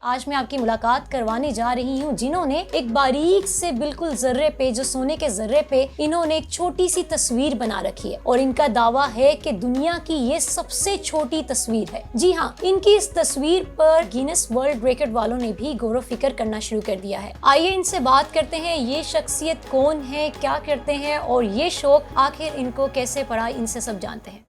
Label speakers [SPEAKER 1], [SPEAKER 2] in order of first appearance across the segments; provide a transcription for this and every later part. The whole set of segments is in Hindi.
[SPEAKER 1] आज मैं आपकी मुलाकात करवाने जा रही हूँ जिन्होंने एक बारीक से बिल्कुल जर्रे पे, जो सोने के जर्रे पे इन्होंने एक छोटी सी तस्वीर बना रखी है और इनका दावा है कि दुनिया की ये सबसे छोटी तस्वीर है। जी हाँ, इनकी इस तस्वीर पर गिनेस वर्ल्ड रिकॉर्ड वालों ने भी गौर फिक्र करना शुरू कर दिया है। आइए इनसे बात करते हैं, ये शख्सियत कौन है, क्या करते हैं और ये शौक आखिर इनको कैसे पड़ा, इनसे सब जानते हैं।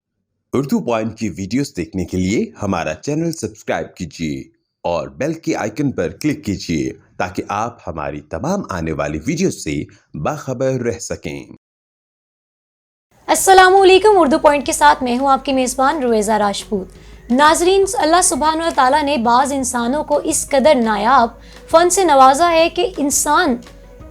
[SPEAKER 2] उर्दू पॉइंट की वीडियोस देखने के लिए हमारा चैनल सब्सक्राइब कीजिए और बेल के आइकन पर क्लिक कीजिए ताकि आप हमारी तमाम आने वाली वीडियो से बाखबर रह सकें।
[SPEAKER 1] अस्सलामुअलैकुम, उर्दू पॉइंट के साथ मैं हूं आपकी मेज़बान रुवेज़ा राजपूत। नाजरीन, अल्लाह सुब्हान व तआला ने बाज़ इंसानों को इस कदर नायाब फ़न से नवाजा है कि इंसान,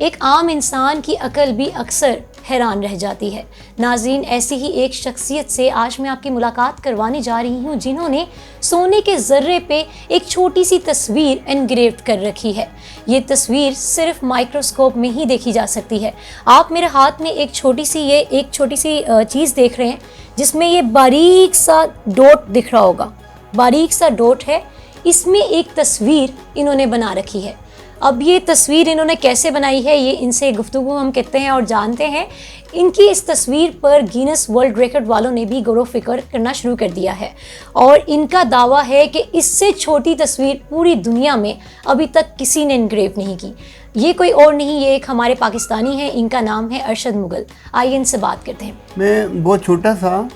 [SPEAKER 1] एक आम इंसान की अकल भी अक्सर हैरान रह जाती है। नाज़रीन, ऐसी ही एक शख्सियत से आज मैं आपकी मुलाकात करवाने जा रही हूँ जिन्होंने सोने के जर्रे पे एक छोटी सी तस्वीर एनग्रेव कर रखी है। ये तस्वीर सिर्फ माइक्रोस्कोप में ही देखी जा सकती है। आप मेरे हाथ में एक छोटी सी चीज़ देख रहे हैं जिसमें ये बारीक सा डॉट दिख रहा होगा, बारीक सा डॉट है। इसमें एक तस्वीर इन्होंने बना रखी है। अब ये तस्वीर इन्होंने कैसे बनाई है, ये इनसे गुफ्तगू हम कहते हैं और जानते हैं। इनकी इस तस्वीर पर गिनेस वर्ल्ड रिकॉर्ड वालों ने भी गौर फिक्र करना शुरू कर दिया है और इनका दावा है कि इससे छोटी तस्वीर पूरी दुनिया में अभी तक किसी ने एनग्रेव नहीं की। ये कोई और नहीं, ये एक हमारे पाकिस्तानी है, इनका नाम है अरशद मुगल। आइए इनसे बात करते हैं।
[SPEAKER 3] मैं बहुत छोटा था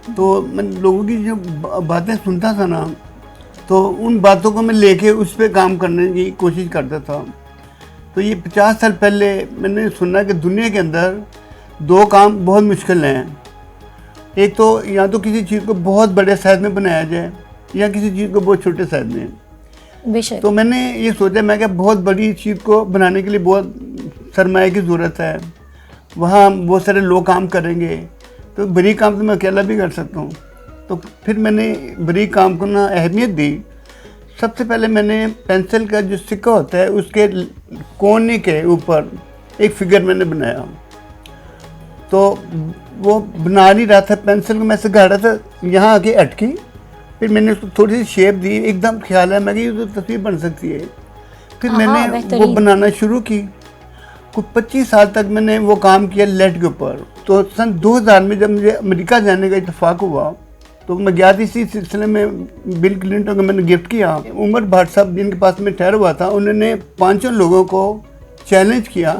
[SPEAKER 3] तो मैं लोगों की जो बातें सुनता था ना, तो उन बातों को मैं लेके उस पर काम करने की कोशिश करता था। तो ये 50 साल पहले मैंने सुना कि दुनिया के अंदर दो काम बहुत मुश्किल हैं। एक तो या तो किसी चीज़ को बहुत बड़े साइज़ में बनाया जाए या किसी चीज़ को बहुत छोटे साइज़ में।
[SPEAKER 1] बेशक।
[SPEAKER 3] तो मैंने ये सोचा, मैं क्या बहुत बड़ी चीज़ को बनाने के लिए बहुत सरमाए की ज़रूरत है, वहाँ बहुत सारे लोग काम करेंगे, तो बड़ी काम तो मैं अकेला भी कर सकता हूँ। तो फिर मैंने बड़ी काम को ना अहमियत दी। सबसे पहले मैंने पेंसिल का जो सिक्का होता है उसके कोने के ऊपर एक फिगर मैंने बनाया। तो वो बना नहीं रहा था, पेंसिल को मैं से गाड़ा था, यहाँ आके अटकी। फिर मैंने उसको थोड़ी सी शेप दी, एकदम ख्याल है मैं कि ये तो तस्वीर बन सकती है। फिर मैंने वो बनाना शुरू की। कुछ 25 साल तक मैंने वो काम किया लेड के ऊपर। तो सन 2000 में जब मुझे अमेरिका जाने का इत्तेफाक हुआ तो मैं गया थी। इसी सिलसिले में बिल क्लिंटन को मैंने गिफ्ट किया। उमर भट्ट साहब जिनके पास मैं ठहरा हुआ था, उन्होंने 5 लोगों को चैलेंज किया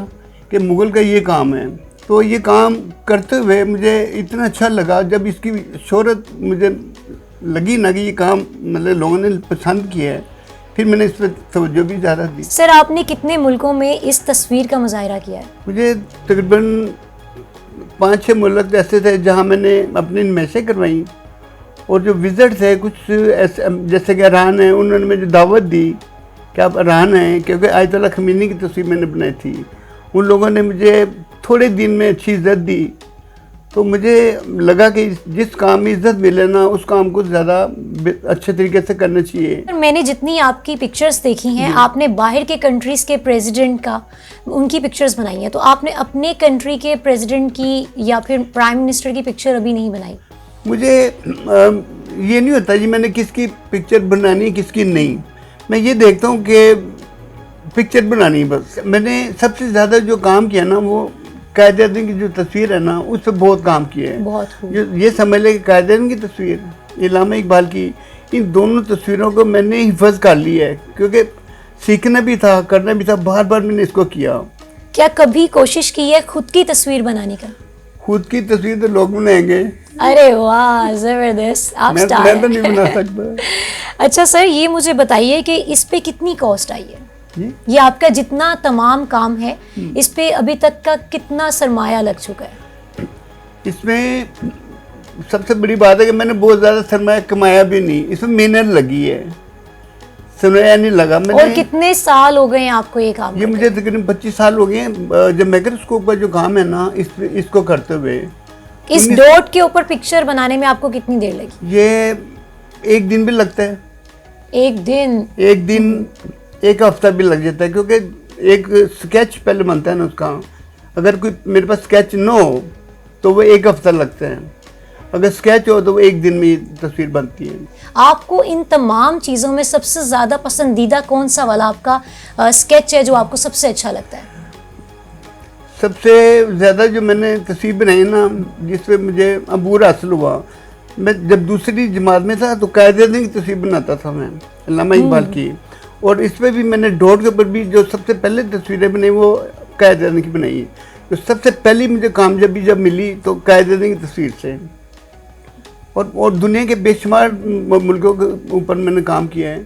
[SPEAKER 3] कि मुगल का ये काम है। तो ये काम करते हुए मुझे इतना अच्छा लगा, जब इसकी शोहरत मुझे लगी ना कि ये काम मतलब लोगों ने पसंद किया है, फिर मैंने इस पर तवज्जो भी ज़्यादा दी।
[SPEAKER 1] सर, आपने कितने मुल्कों में इस तस्वीर का मुजाहिरा किया है?
[SPEAKER 3] मुझे तकरीबन 5-6 मुल्क ऐसे थे जहाँ मैंने अपनी नुमाइशें करवाई, और जो विजिट थे कुछ ऐसे जैसे कि ईरान है, उन्होंने मुझे दावत दी कि आप ईरान हैं, क्योंकि आयतुल्लाह खमीनी की तस्वीर मैंने बनाई थी। उन लोगों ने मुझे थोड़े दिन में अच्छी इज़्ज़त दी। तो मुझे लगा कि जिस काम में इज़्ज़त मिले ना, उस काम को ज़्यादा अच्छे तरीके से करना चाहिए।
[SPEAKER 1] मैंने जितनी आपकी पिक्चर्स देखी हैं, आपने बाहर के कंट्रीज़ के प्रेसिडेंट का उनकी पिक्चर्स बनाई हैं, तो आपने अपने कंट्री के प्रेसिडेंट की या फिर प्राइम मिनिस्टर की पिक्चर अभी नहीं बनाई?
[SPEAKER 3] मुझे ये नहीं होता जी मैंने किसकी पिक्चर बनानी किसकी नहीं। मैं ये देखता हूँ कि पिक्चर बनानी बस। मैंने सबसे ज़्यादा जो काम किया ना, वो कायद-ए-आज़म की जो तस्वीर है ना, उस पर बहुत काम किया है।
[SPEAKER 1] बहुत
[SPEAKER 3] ये समझ लें कि कायद-ए-आज़म की तस्वीर, इल्लामा इकबाल की, इन दोनों तस्वीरों को मैंने हिफाज़ कर लिया है, क्योंकि सीखना भी था, करना भी था, बार बार मैंने इसको किया।
[SPEAKER 1] क्या कभी कोशिश की है खुद की तस्वीर बनाने का?
[SPEAKER 3] खुद की तस्वीर तो लोग बनाएंगे।
[SPEAKER 1] अरे वाह, जबरदस्त, आप स्टार
[SPEAKER 3] मैं तो नहीं बना सकता।
[SPEAKER 1] अच्छा सर, ये मुझे बताइए कि इस पे कितनी कॉस्ट आई है? ये आपका जितना तमाम काम है, इस पे अभी तक का कितना सरमाया लग चुका है?
[SPEAKER 3] इसमें सबसे बड़ी बात है कि मैंने बहुत ज़्यादा सरमाया कमाया भी नहीं, इसमें मेहनत लगी है, सरमाया नहीं लगा मैंने।
[SPEAKER 1] और कितने साल हो गए हैं आपको ये काम?
[SPEAKER 3] ये मुझे तकरीबन 25 साल हो गए हैं जब माइक्रोस्कोप का जो काम है ना, इसको करते हुए।
[SPEAKER 1] इस डॉट के ऊपर पिक्चर बनाने में आपको कितनी देर लगी?
[SPEAKER 3] ये 1 दिन भी लगता है।
[SPEAKER 1] 1 दिन?
[SPEAKER 3] 1 दिन, 1 हफ्ता भी लग जाता है, क्योंकि एक स्केच पहले बनता है ना उसका। अगर कोई मेरे पास स्केच न हो तो वो 1 हफ्ता लगता है। अगर स्केच हो तो वो एक दिन में ये तस्वीर बनती है।
[SPEAKER 1] आपको इन तमाम चीज़ों में सबसे ज़्यादा पसंदीदा कौन सा वाला आपका स्केच है जो आपको सबसे अच्छा लगता है?
[SPEAKER 3] सबसे ज़्यादा जो मैंने तस्वीर बनाई ना, जिसपे मुझे अबूर हासिल हुआ, मैं जब दूसरी जमात में था तो कायदे की तस्वीर बनाता था मैं, अल्लामा इकबाल की। और इस पर भी मैंने डॉट के ऊपर भी जो सबसे पहले तस्वीरें बनाई वो कायदे की बनाई। तो सबसे पहली मुझे कामयाबी जब मिली तो कायदे की तस्वीर से। और दुनिया के बेशुमार मुल्कों के ऊपर मैंने काम किया है,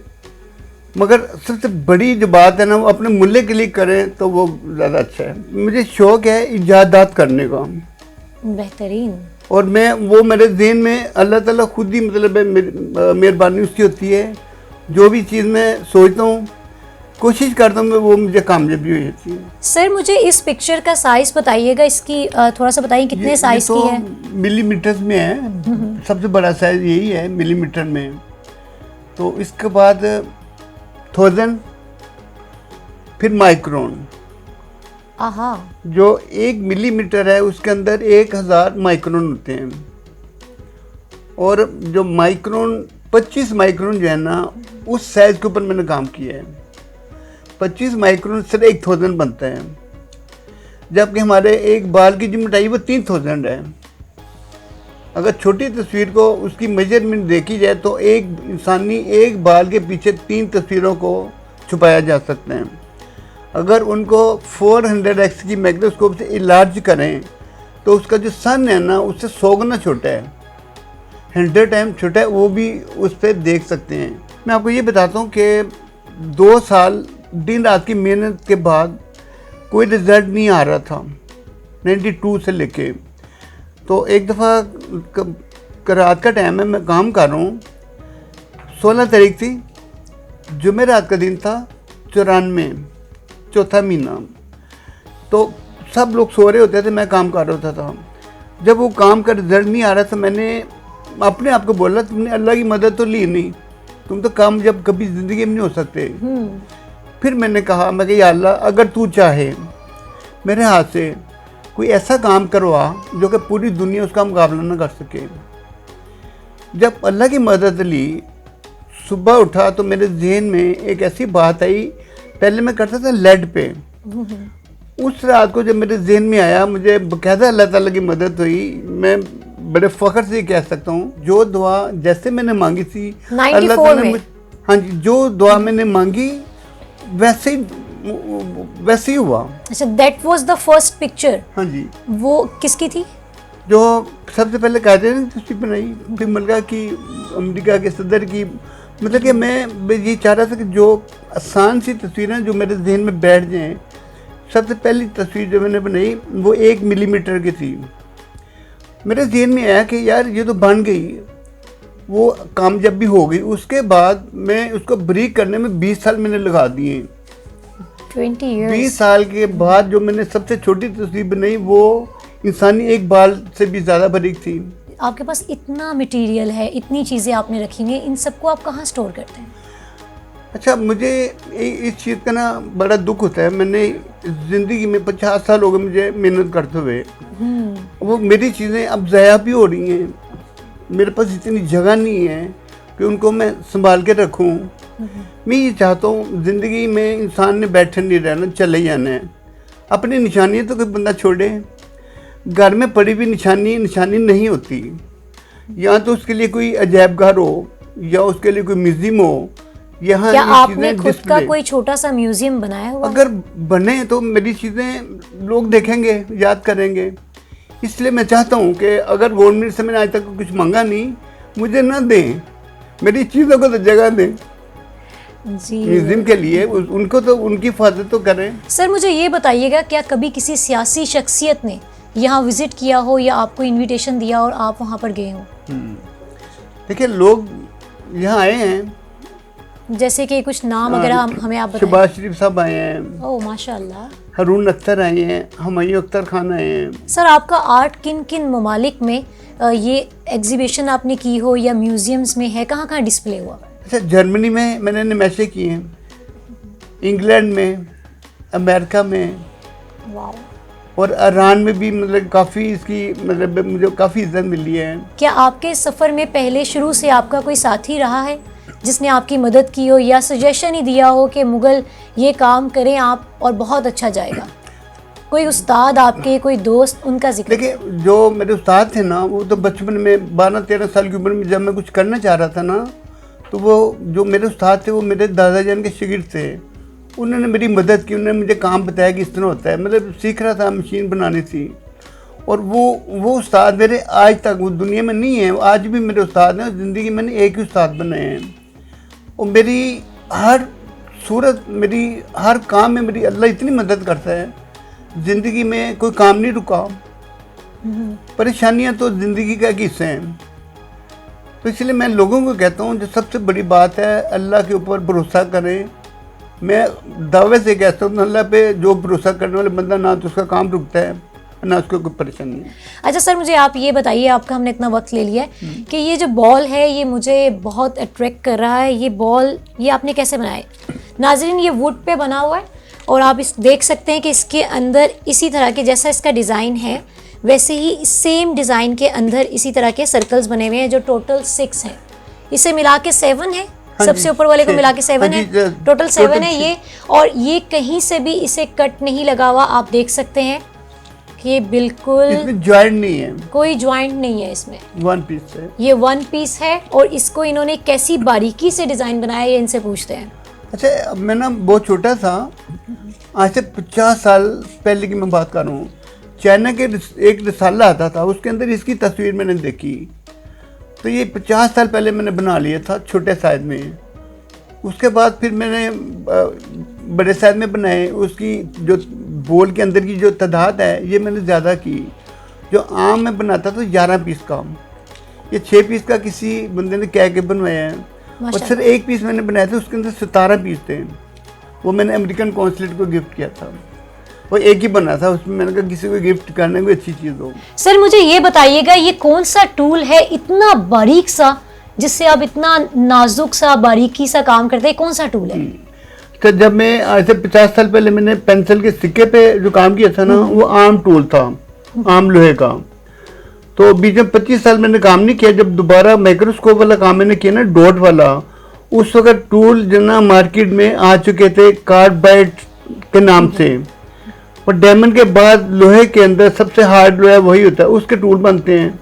[SPEAKER 3] मगर सबसे बड़ी जो बात है ना, वो अपने मुल्क के लिए करें तो वो ज़्यादा अच्छा है। मुझे शौक़ है इजादात करने का,
[SPEAKER 1] बेहतरीन।
[SPEAKER 3] और मैं वो मेरे ज़हन में अल्लाह ताला खुद ही मतलब मेहरबानी उसकी होती है। जो भी चीज़ मैं सोचता हूँ, कोशिश करता हूँ, वो मुझे कामयाबी हो जाती है।
[SPEAKER 1] सर मुझे इस पिक्चर का साइज़ बताइएगा, इसकी थोड़ा सा बताइए कितने साइज़ की है?
[SPEAKER 3] मिलीमीटर्स में है, सबसे बड़ा साइज़ यही है मिलीमीटर में। तो इसके बाद 1000, फिर माइक्रोन।
[SPEAKER 1] आहा,
[SPEAKER 3] जो 1 मिलीमीटर है उसके अंदर 1000 माइक्रोन होते हैं। और जो माइक्रोन 25 माइक्रोन जो है ना, उस साइज़ के ऊपर मैंने काम किया है। 25 माइक्रोन से 1000 बनता है, जबकि हमारे एक बाल की जो मोटाई वो 3000 है। अगर छोटी तस्वीर को उसकी मेजरमेंट देखी जाए तो एक इंसानी एक बाल के पीछे 3 तस्वीरों को छुपाया जा सकते हैं। अगर उनको 400x की माइक्रोस्कोप से इलाज करें तो उसका जो सन है ना, उससे 100 गुना छोटा है, 100 टाइम छोटा है, वो भी उस पर देख सकते हैं। मैं आपको ये बताता हूँ कि 2 साल दिन रात की मेहनत के बाद कोई रिज़ल्ट नहीं आ रहा था, 92 से लेके। तो एक दफ़ा रात का टाइम है, मैं काम कर रहा हूँ, 16 तारीख थी, जुमेरात का दिन था, 94, चौथा महीना। तो सब लोग सो रहे होते थे, मैं काम कर रहा था। जब वो काम का रिजल्ट नहीं आ रहा था, मैंने अपने आप को बोला, तुमने अल्लाह की मदद तो ली नहीं, तुम तो कामयाब कभी ज़िंदगी में नहीं हो सकते। फिर मैंने कहा, मैं कि या अल्लाह, अगर तू चाहे मेरे हाथ से कोई ऐसा काम करवा जो कि पूरी दुनिया उसका मुकाबला ना कर सके। जब अल्लाह की मदद ली, सुबह उठा तो मेरे जहन में एक ऐसी बात आई, पहले मैं करता था लेड पे। उस रात को जब मेरे जहन में आया, मुझे बाकायदा अल्लाह ताला की मदद हुई। मैं बड़े फ़ख्र से कह सकता हूँ, जो दुआ जैसे मैंने मांगी थी, अल्लाह ताला ने, हाँ जी, जो दुआ मैंने मांगी वैसे ही हुआ।
[SPEAKER 1] अच्छा, that was the first picture.
[SPEAKER 3] हाँ जी।
[SPEAKER 1] वो किसकी थी?
[SPEAKER 3] जो सबसे पहले कायदे ने तस्वीर बनाई, फिर मलका की, अमेरिका के सदर की। मतलब कि मैं ये चाह रहा था कि जो आसान सी तस्वीरें जो मेरे जहन में बैठ जाएं। सबसे पहली तस्वीर जो मैंने बनाई वो 1 मिलीमीटर की थी। मेरे जहन में आया कि यार ये तो बन गई, वो कामयाबी हो गई। उसके बाद मैं उसको ब्रीक करने में 20 साल मैंने लगा दिए।
[SPEAKER 1] 20 years।
[SPEAKER 3] 20 साल के बाद जो मैंने सबसे छोटी तस्वीर बनाई वो इंसानी एक बाल से भी ज़्यादा बारीक थी।
[SPEAKER 1] आपके पास इतना मटेरियल है, इतनी चीज़ें आपने रखी हुई हैं, इन सबको आप कहाँ स्टोर करते हैं?
[SPEAKER 3] अच्छा, मुझे इस चीज़ का ना बड़ा दुख होता है। मैंने ज़िंदगी में 50 साल हो गए मुझे मेहनत करते हुए। वो मेरी चीज़ें अब ज़ाया भी हो रही हैं। मेरे पास इतनी जगह नहीं है कि उनको मैं संभाल के रखूं। मैं ये चाहता हूँ ज़िंदगी में इंसान ने बैठे नहीं रहना, चले जाना है। अपनी निशानियाँ तो कोई बंदा छोड़े। घर में पड़ी हुई निशानी नहीं होती। या तो उसके लिए कोई अजायब घर हो या उसके लिए कोई म्यूजियम हो। यहाँ
[SPEAKER 1] क्या आपने खुद का कोई छोटा सा म्यूजियम बनाया हुआ?
[SPEAKER 3] अगर बने तो मेरी चीज़ें लोग देखेंगे, याद करेंगे। इसलिए मैं चाहता हूँ कि अगर गवर्नमेंट से मैंने आज तक कुछ मांगा नहीं, मुझे ना दें, मेरी चीज़ों को तो जगह दें
[SPEAKER 1] जी,
[SPEAKER 3] म्यूजियम के लिए। उनको तो उनकी हिफाजत तो करें।
[SPEAKER 1] सर मुझे ये बताइएगा, क्या कभी किसी सियासी शख्सियत ने यहाँ विजिट किया हो या आपको इनविटेशन दिया और आप वहाँ पर गए हो?
[SPEAKER 3] देखिए, लोग यहाँ आए हैं,
[SPEAKER 1] जैसे कि कुछ नाम अगर हमें आप बताएं।
[SPEAKER 3] शहबाज शरीफ साहब आए हैं,
[SPEAKER 1] ओह माशाल्लाह।
[SPEAKER 3] हारून अख्तर आए हैं, हुमायूं अख्तर खान आए हैं।
[SPEAKER 1] सर आपका आर्ट किन किन ममालिक में ये एग्जीबिशन आपने की हो या म्यूजियम्स में है, कहाँ कहाँ डिस्प्ले हुआ?
[SPEAKER 3] अच्छा, जर्मनी में मैंने नमाइशें की हैं, इंग्लैंड में, अमेरिका में,
[SPEAKER 1] वाह,
[SPEAKER 3] और ईरान में भी मतलब काफ़ी इसकी मतलब मुझे काफ़ी इज्जत मिली है।
[SPEAKER 1] क्या आपके सफ़र में पहले शुरू से आपका कोई साथी रहा है जिसने आपकी मदद की हो या सजेशन ही दिया हो कि मुगल ये काम करें आप और बहुत अच्छा जाएगा? कोई उस्ताद आपके, कोई दोस्त, उनका जिक्र?
[SPEAKER 3] देखिए, जो मेरे उस्ताद थे ना, वो तो बचपन में 12-13 साल की उम्र में जब मैं कुछ करना चाह रहा था ना, तो वो जो मेरे उस्ताद थे वो मेरे दादाजान के शागिर्द थे। उन्होंने मेरी मदद की, उन्होंने मुझे काम बताया कि इस तरह होता है। मतलब सीख रहा था, मशीन बनानी थी। और वो उस्ताद मेरे आज तक वो दुनिया में नहीं है, आज भी मेरे उस्ताद हैं। ज़िंदगी मैंने एक ही उस्ताद बनाए हैं और मेरी हर सूरत, मेरी हर काम में मेरी अल्लाह इतनी मदद करता है। ज़िंदगी में कोई काम नहीं रुका। परेशानियां तो ज़िंदगी का एक हिस्सा हैं। तो इसलिए मैं लोगों को कहता हूँ जो सबसे बड़ी बात है, अल्लाह के ऊपर भरोसा करें। मैं दावे से कहता हूँ अल्लाह पे जो भरोसा करने वाले बंदा, ना तो उसका काम रुकता है ना उसको कोई परेशानी है।
[SPEAKER 1] अच्छा सर, मुझे आप ये बताइए, आपका हमने इतना वक्त ले लिया है कि ये जो बॉल है ये मुझे बहुत अट्रैक्ट कर रहा है। ये बॉल ये आपने कैसे बनाए? नाज़रीन, ये वुड पे बना हुआ है और आप इस देख सकते हैं कि इसके अंदर इसी तरह के, जैसा इसका डिज़ाइन है वैसे ही सेम डिज़ाइन के अंदर इसी तरह के सर्कल्स बने हुए हैं जो टोटल 6 हैं। इसे मिला के 7 है। सबसे ऊपर वाले को मिला के 7 है, टोटल 7 है ये। और ये कहीं से भी इसे कट नहीं लगा हुआ, आप देख सकते हैं कि ये बिल्कुल
[SPEAKER 3] इसमें जॉइंट नहीं है,
[SPEAKER 1] कोई जॉइंट नहीं है इसमें।
[SPEAKER 3] वन पीस है
[SPEAKER 1] ये, 1 पीस है। और इसको इन्होंने कैसी बारीकी से डिज़ाइन बनाया ये इनसे पूछते हैं।
[SPEAKER 3] अच्छा, मैं ना बहुत छोटा था, आज से 50 साल पहले की मैं बात कर रहा हूँ। चाइना के एक रिसाला आता था, उसके अंदर इसकी तस्वीर मैंने देखी। तो ये 50 साल पहले मैंने बना लिया था छोटे साइज में। उसके बाद फिर मैंने बड़े साइज में बनाए। उसकी जो बोल के अंदर की जो तादाद है ये मैंने ज़्यादा की। जो आम में बनाता था 11 पीस का, ये 6 पीस का किसी बंदे ने कह के बनवाया है। और सिर्फ 1 पीस मैंने बनाया था, उसके अंदर 17 पीस थे। वो मैंने अमेरिकन कॉन्सुलेट को गिफ्ट किया था। वो एक ही बना था, उसमें मैंने कहा किसी को गिफ्ट करने में अच्छी चीज़ हो।
[SPEAKER 1] सर मुझे ये बताइएगा, ये कौन सा टूल है इतना बारीक सा जिससे आप इतना नाजुक सा बारीकी सा काम करते हैं? कौन सा टूल है?
[SPEAKER 3] तो जब मैं आज से 50 साल पहले मैंने पेंसिल के सिक्के पे जो काम किया था ना, वो आम टूल था, आम लोहे का। तो बीच में 25 साल मैंने काम नहीं किया। जब दोबारा माइक्रोस्कोप वाला काम मैंने किया ना, डॉट वाला, उस वक्त टूल जो ना मार्केट में आ चुके थे कार्बाइड के नाम से। और डायमंड के बाद लोहे के अंदर सबसे हार्ड लोहा वही होता है, उसके टूल बनते हैं।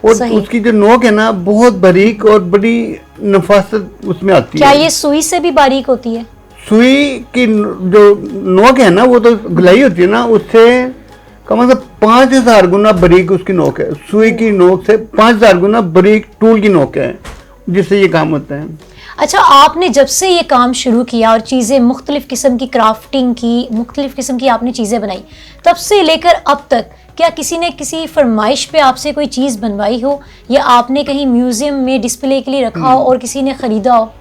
[SPEAKER 3] और उसकी जो नोक है ना, बहुत बारीक और बड़ी नफासत उसमें आती है।
[SPEAKER 1] क्या ये सुई से भी बारीक होती है?
[SPEAKER 3] सुई की जो नोक है ना, वो तो गुलाई होती है ना, उससे कम से कम 5000 गुना बारीक उसकी नोक है। सुई की नोक से 5000 गुना बारीक टूल की नोक है, जिससे ये काम होता है।
[SPEAKER 1] अच्छा, आपने जब से ये काम शुरू किया और चीज़ें मुख्तलिफ़ किस्म की क्राफ्टिंग की, मुख्तलिफ़ किस्म की आपने चीज़ें बनाई, तब से लेकर अब तक क्या किसी ने किसी फरमाइश पे आपसे कोई चीज़ बनवाई हो या आपने कहीं म्यूज़ियम में डिस्प्ले के लिए रखा हो और किसी ने ख़रीदा हो?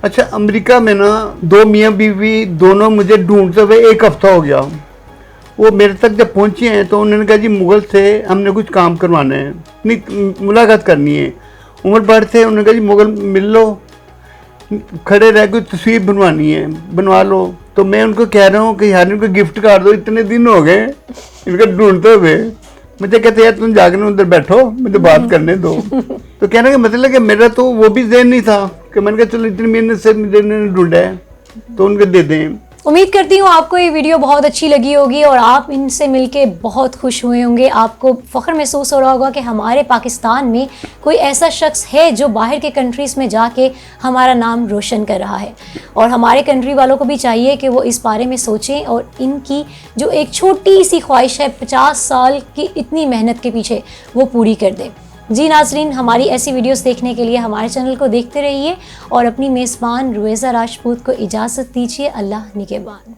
[SPEAKER 3] अच्छा, अमेरिका में ना 2 मियाँ बीवी दोनों मुझे ढूंढते हुए 1 हफ्ता हो गया। वो मेरे तक जब पहुँचे हैं तो उन्होंने कहा जी मुगल से हमने कुछ काम करवाना है, नहीं मुलाकात करनी है। उम्र भर थे, उन्होंने कहा जी मुगल मिल लो, खड़े रह कोई तस्वीर बनवानी है, बनवा लो। तो मैं उनको कह रहा हूँ कि यार इनको गिफ्ट कर दो, इतने दिन हो गए इनको ढूंढते हुए। मुझे कहते यार तुम जाकर उधर बैठो, मुझे बात करने दो। तो कहने का मतलब कि मेरा तो वो भी ज़हन नहीं था कि मैंने कहा चलो इतनी मेहनत से मुझे ढूंढा है तो उनको दे दें।
[SPEAKER 1] उम्मीद करती हूँ आपको ये वीडियो बहुत अच्छी लगी होगी और आप इनसे मिलके बहुत खुश हुए होंगे। आपको फ़ख्र महसूस हो रहा होगा कि हमारे पाकिस्तान में कोई ऐसा शख्स है जो बाहर के कंट्रीज़ में जाके हमारा नाम रोशन कर रहा है। और हमारे कंट्री वालों को भी चाहिए कि वो इस बारे में सोचें और इनकी जो एक छोटी सी ख्वाहिश है 50 साल की इतनी मेहनत के पीछे, वो पूरी कर दें। जी नाज़रीन, हमारी ऐसी वीडियोस देखने के लिए हमारे चैनल को देखते रहिए और अपनी मेज़बान रुएज़ा राजपूत को इजाज़त दीजिए। अल्लाह निगहबान।